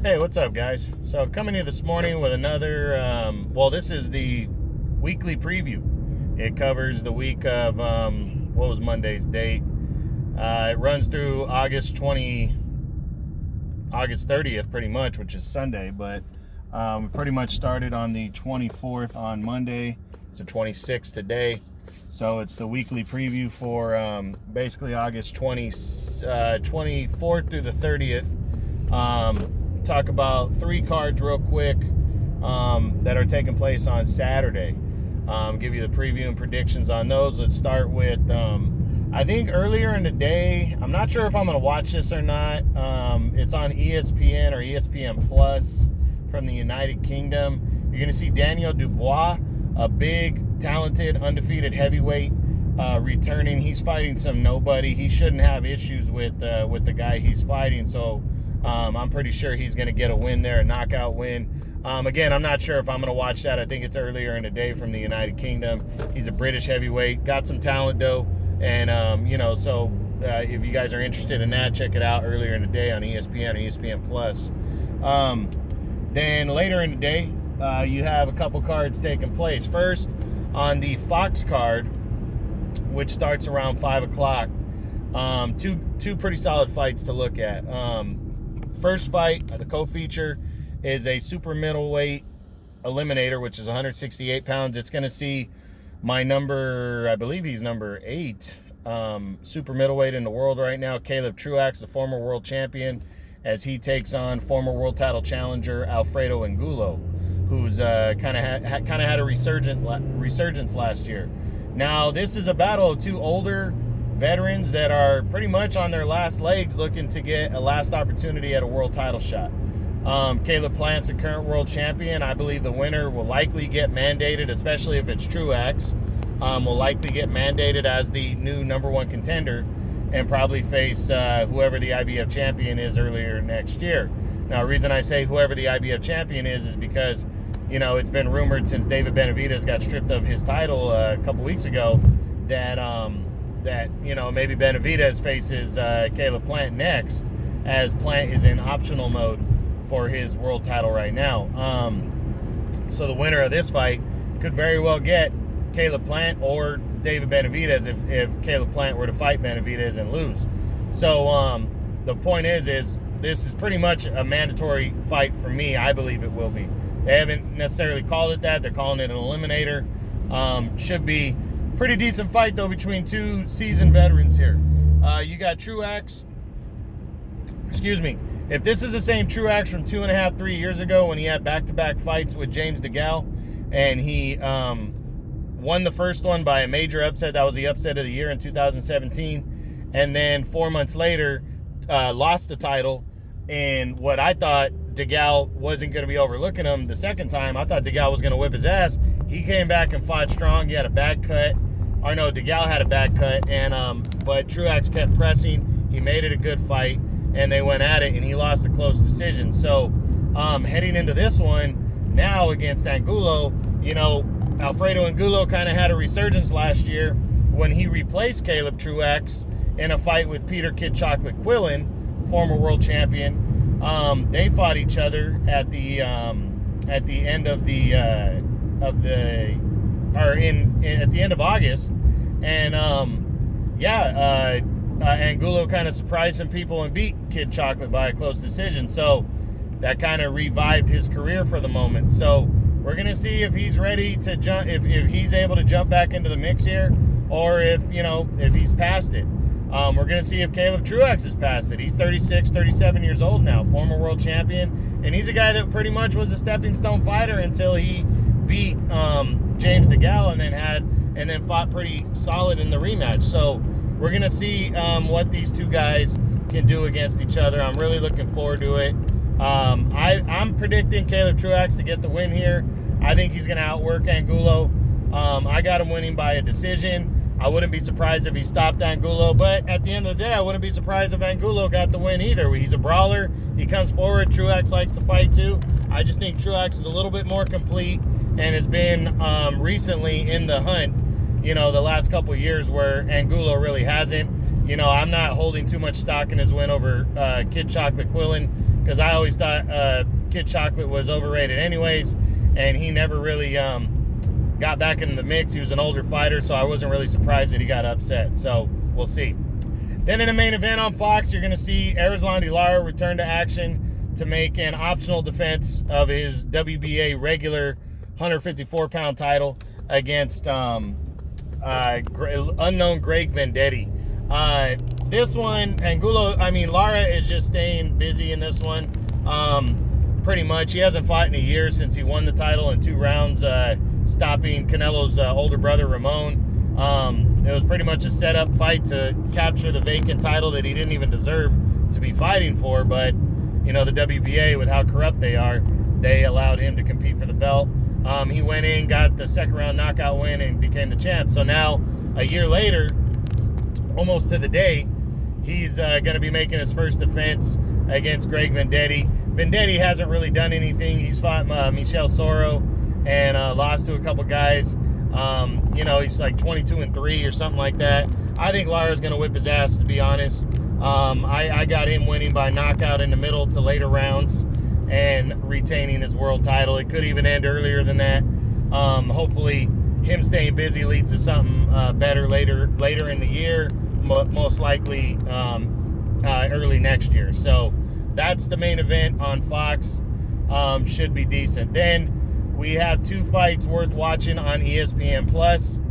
Hey, what's up, guys? So, coming to you this morning with another, this is the weekly preview. It covers the week of, what was Monday's date? It runs through August 30th, pretty much, which is Sunday, but we pretty much started on the 24th on Monday. It's the 26th today. So, it's the weekly preview for basically August 24th through the 30th. Talk about 3 cards real quick that are taking place on Saturday. Give you the preview and predictions on those. Let's start with, I think earlier in the day, I'm not sure if I'm going to watch this or not. It's on ESPN or ESPN Plus from the United Kingdom. You're going to see Daniel Dubois, a big, talented, undefeated heavyweight, returning. He's fighting some nobody. He shouldn't have issues with the guy he's fighting. So I'm pretty sure he's going to get a win there, a knockout win. Again, I'm not sure if I'm going to watch that. I think it's earlier in the day from the United Kingdom. He's a British heavyweight, got some talent though. And, if you guys are interested in that, check it out earlier in the day on ESPN or ESPN Plus. Then later in the day, you have a couple cards taking place. First, on the Fox card, which starts around 5 o'clock, two pretty solid fights to look at. First fight, the co-feature, is a super middleweight eliminator, which is 168 pounds. It's going to see my number, I believe he's number 8, super middleweight in the world right now, Caleb Truax, the former world champion, as he takes on former world title challenger Alfredo Angulo, who's kind of had a resurgence last year. Now, this is a battle of 2 older veterans that are pretty much on their last legs, looking to get a last opportunity at a world title shot. Caleb Plant's the current world champion. I believe the winner will likely get mandated, especially if it's Truax, will likely get mandated as the new number 1 contender and probably face whoever the IBF champion is earlier next year. Now, the reason I say whoever the IBF champion is because, it's been rumored since David Benavidez got stripped of his title a couple weeks ago that maybe Benavidez faces Caleb Plant next, as Plant is in optional mode for his world title right now. So the winner of this fight could very well get Caleb Plant or David Benavidez if Caleb Plant were to fight Benavidez and lose. So the point is this is pretty much a mandatory fight for me. I believe it will be. They haven't necessarily called it that. They're calling it an eliminator. Should be pretty decent fight, though, between 2 seasoned veterans here. You got Truax. Excuse me. If this is the same Truax from 2.5, 3 years ago when he had back-to-back fights with James DeGale, and he won the first one by a major upset, that was the upset of the year in 2017, and then 4 months later lost the title, and what I thought DeGale wasn't going to be overlooking him the second time. I thought DeGale was going to whip his ass. He came back and fought strong. He had a bad cut. Or no, DeGale had a bad cut, but Truax kept pressing. He made it a good fight, and they went at it, and he lost a close decision. So, heading into this one now against Angulo, Alfredo Angulo kind of had a resurgence last year when he replaced Caleb Truax in a fight with Peter Kid Chocolate Quillin, former world champion. They fought each other at the end of at the end of August, and Angulo kind of surprised some people and beat Kid Chocolate by a close decision. So that kind of revived his career for the moment. So we're gonna see if he's ready to jump, if he's able to jump back into the mix here, or if he's past it. We're going to see if Caleb Truax is past it. He's 36, 37 years old now, former world champion, and he's a guy that pretty much was a stepping stone fighter until he beat James DeGale and then fought pretty solid in the rematch. So we're going to see what these 2 guys can do against each other. I'm really looking forward to it. I'm predicting Caleb Truax to get the win here. I think he's going to outwork Angulo. I got him winning by a decision. I wouldn't be surprised if he stopped Angulo, but at the end of the day, I wouldn't be surprised if Angulo got the win either. He's a brawler. He comes forward. Truax likes to fight too. I just think Truax is a little bit more complete and has been recently in the hunt, the last couple of years where Angulo really hasn't. I'm not holding too much stock in his win over Kid Chocolate Quillin, because I always thought Kid Chocolate was overrated anyways, and he never really got back into the mix. He was an older fighter, so I wasn't really surprised that he got upset. So we'll see. Then in the main event on Fox, you're going to see Erislandy Lara return to action to make an optional defense of his WBA regular 154-pound title against unknown Greg Vendetti. This one, Lara is just staying busy in this one. Pretty much. He hasn't fought in a year since he won the title in 2 rounds, stopping Canelo's older brother, Ramon. It was pretty much a setup fight to capture the vacant title that he didn't even deserve to be fighting for, but, the WBA, with how corrupt they are, they allowed him to compete for the belt. He went in, got the second round knockout win, and became the champ. So now, a year later, almost to the day, he's going to be making his first defense against Greg Vendetti. Vendetti hasn't really done anything. He's fought Michel Soro and lost to a couple guys. He's like 22-3 or something like that. I think Lara's going to whip his ass, to be honest. I got him winning by knockout in the middle to later rounds and retaining his world title. It could even end earlier than that. Hopefully, him staying busy leads to something better later in the year, most likely early next year. So that's the main event on Fox. Should be decent. Then we have 2 fights worth watching on ESPN Plus.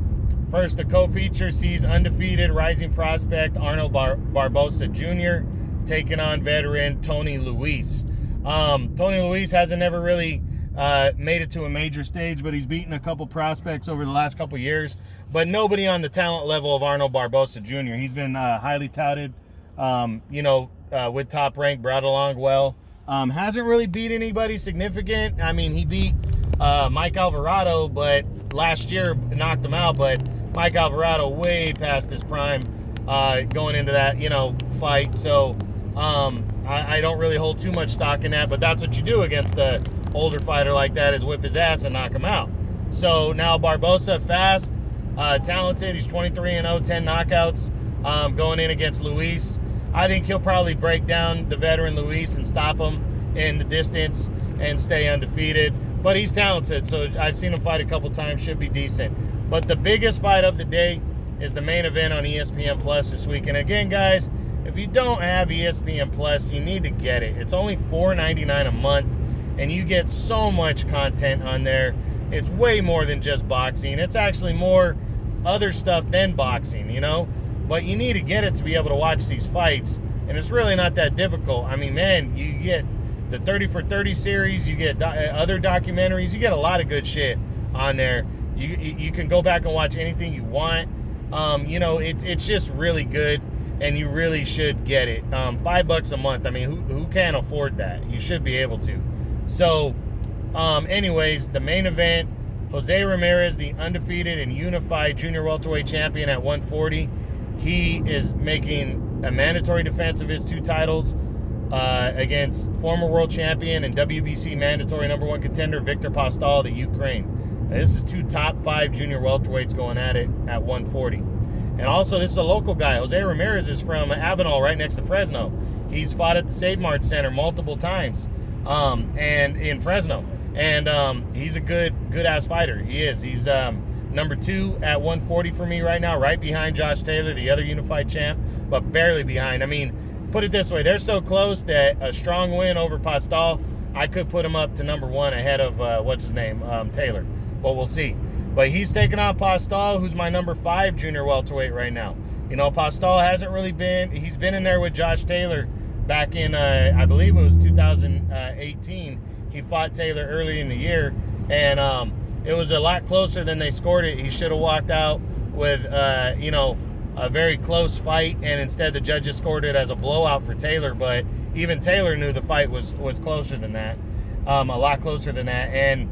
First, the co-feature sees undefeated rising prospect Arnold Barboza Jr. taking on veteran Tony Luis. Tony Luis hasn't never really made it to a major stage, but he's beaten a couple prospects over the last couple years, but nobody on the talent level of Arnold Barboza Jr. He's been highly touted, with Top Rank, brought along well. Hasn't really beat anybody significant. He beat Mike Alvarado, but last year knocked him out, but Mike Alvarado way past his prime going into that, fight. So I don't really hold too much stock in that, but that's what you do against a older fighter like that, is whip his ass and knock him out. So now Barboza, fast, talented. He's 23-0, 10 knockouts, going in against Luis. I think he'll probably break down the veteran Luis and stop him in the distance and stay undefeated. But he's talented, so I've seen him fight a couple times, should be decent. But the biggest fight of the day is the main event on ESPN Plus this week. And again, guys, if you don't have ESPN Plus, you need to get it. It's only $4.99 a month, and you get so much content on there. It's way more than just boxing. It's actually more other stuff than boxing, But you need to get it to be able to watch these fights, and it's really not that difficult. You get the 30 for 30 series, you get other documentaries, you get a lot of good shit on there. You can go back and watch anything you want. It's just really good, and you really should get it. $5 a month. Who can't afford that? You should be able to. So, anyways, the main event, Jose Ramirez, the undefeated and unified junior welterweight champion at 140. He is making a mandatory defense of his 2 titles against former world champion and WBC mandatory #1 contender Viktor Postol, the Ukraine. Now, this is 2 top 5 junior welterweights going at it at 140. And also, this is a local guy. Jose Ramirez is from Avenal, right next to Fresno. He's fought at the Save Mart Center multiple times, and in Fresno. And he's a good-ass fighter. He is. He's number 2 at 140 for me right now, right behind Josh Taylor, the other unified champ, but barely behind. Put it this way, they're so close that a strong win over Postol, I could put him up to number 1 ahead of, Taylor. But we'll see. But he's taking on Postol, who's my number 5 junior welterweight right now. Postol hasn't really he's been in there with Josh Taylor back in, I believe it was 2018. He fought Taylor early in the year, and it was a lot closer than they scored it. He should have walked out with, a very close fight, and instead the judges scored it as a blowout for Taylor. But even Taylor knew the fight was closer than that, a lot closer than that. And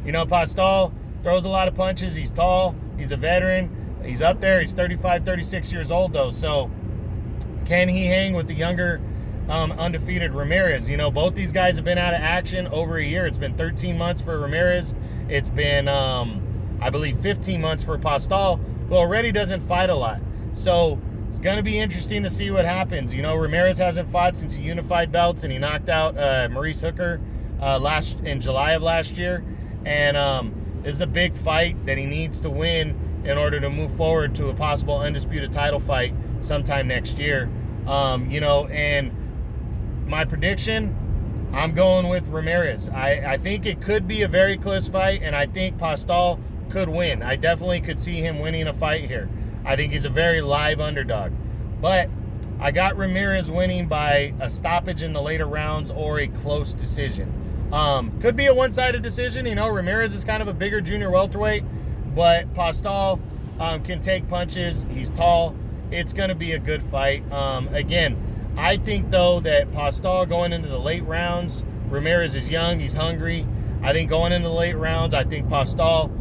Postol throws a lot of punches. He's tall. He's a veteran. He's up there. He's 35, 36 years old though. So can he hang with the younger, undefeated Ramirez? Both these guys have been out of action over a year. It's been 13 months for Ramirez. It's been, I believe, 15 months for Postol, who already doesn't fight a lot. So it's going to be interesting to see what happens. You know, Ramirez hasn't fought since he unified belts, and he knocked out Maurice Hooker in July of last year. And this is a big fight that he needs to win in order to move forward to a possible undisputed title fight sometime next year. You know, and my prediction, I'm going with Ramirez. I think it could be a very close fight, and I think Postol could win. I definitely could see him winning a fight here. I think he's a very live underdog. But I got Ramirez winning by a stoppage in the later rounds or a close decision. Could be a one-sided decision. You know, Ramirez is kind of a bigger junior welterweight, but Postol can take punches. He's tall. It's going to be a good fight. Again, I think, though, that Postol going into the late rounds, Ramirez is young. He's hungry. I think going into the late rounds, I think Postol,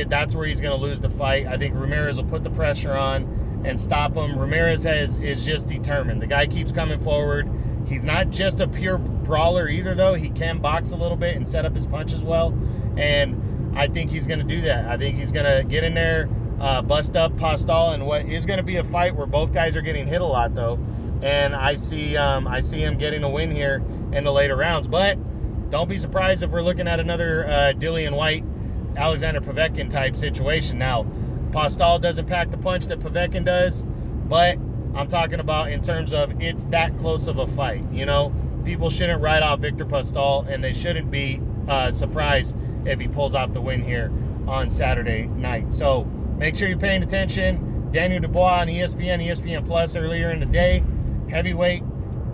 that's where he's going to lose the fight. I think Ramirez will put the pressure on and stop him. Ramirez is just determined. The guy keeps coming forward. He's not just a pure brawler either, though. He can box a little bit and set up his punches well, and I think he's going to do that. I think he's going to get in there, bust up Postol, and what is going to be a fight where both guys are getting hit a lot, though. And I see him getting a win here in the later rounds. But don't be surprised if we're looking at another Dillian White, Alexander Povetkin type situation. Now, Postol doesn't pack the punch that Povetkin does, but I'm talking about in terms of it's that close of a fight. You know, people shouldn't write off Viktor Postol, and they shouldn't be surprised if he pulls off the win here on Saturday night. So make sure you're paying attention. Daniel Dubois on ESPN Plus earlier in the day. Heavyweight.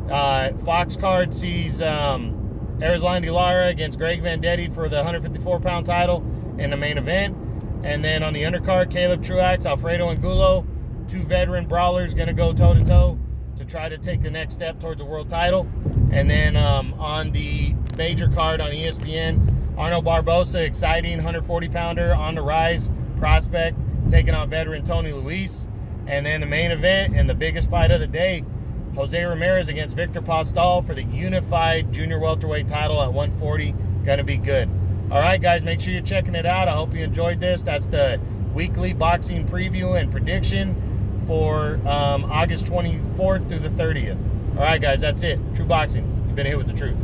Fox card sees Erislandy Lara against Greg Vendetti for the 154-pound title in the main event. And then on the undercard, Caleb Truax, Alfredo Angulo, two veteran brawlers going to go toe-to-toe to try to take the next step towards a world title. And then on the major card on ESPN, Arnold Barboza, exciting 140-pounder on the rise prospect, taking on veteran Tony Luis. And then the main event and the biggest fight of the day, Jose Ramirez against Viktor Postol for the unified junior welterweight title at 140. Going to be good. All right, guys, make sure you're checking it out. I hope you enjoyed this. That's the weekly boxing preview and prediction for August 24th through the 30th. All right, guys, that's it. True Boxing. You've been here with the truth.